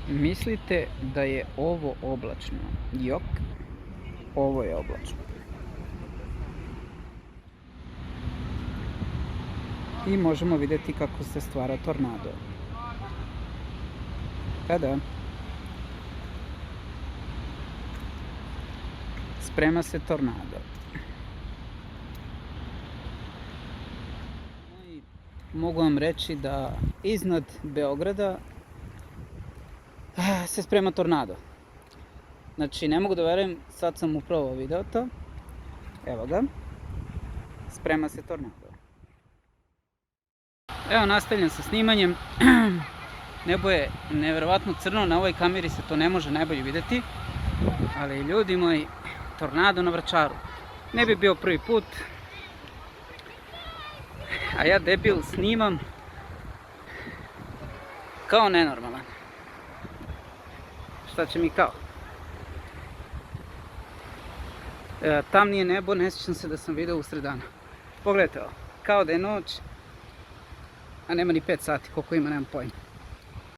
Mislite da je ovo oblačno? Jok, ovo je oblačno. I možemo vidjeti kako se stvara tornado. Da. Sprema se tornado. Mogu vam reći da iznad Beograda se sprema tornado. Znači, ne mogu da verujem, sad sam upravo video to. Evo ga. Sprema se tornado. Evo, nastavljam sa snimanjem. Nebo je neverovatno crno, na ovoj kameri se to ne može najbolje vidjeti. Ali ljudi moji, tornado na Vračaru. Ne bi bio prvi put. A ja debil snimam kao nenormalan. Šta će mi kao? Tamnije nebo, ne sjećam se da sam video usred dana. Pogledajte ovo, kao da je noć, a nema ni 5 sati, koliko ima, nemam pojma.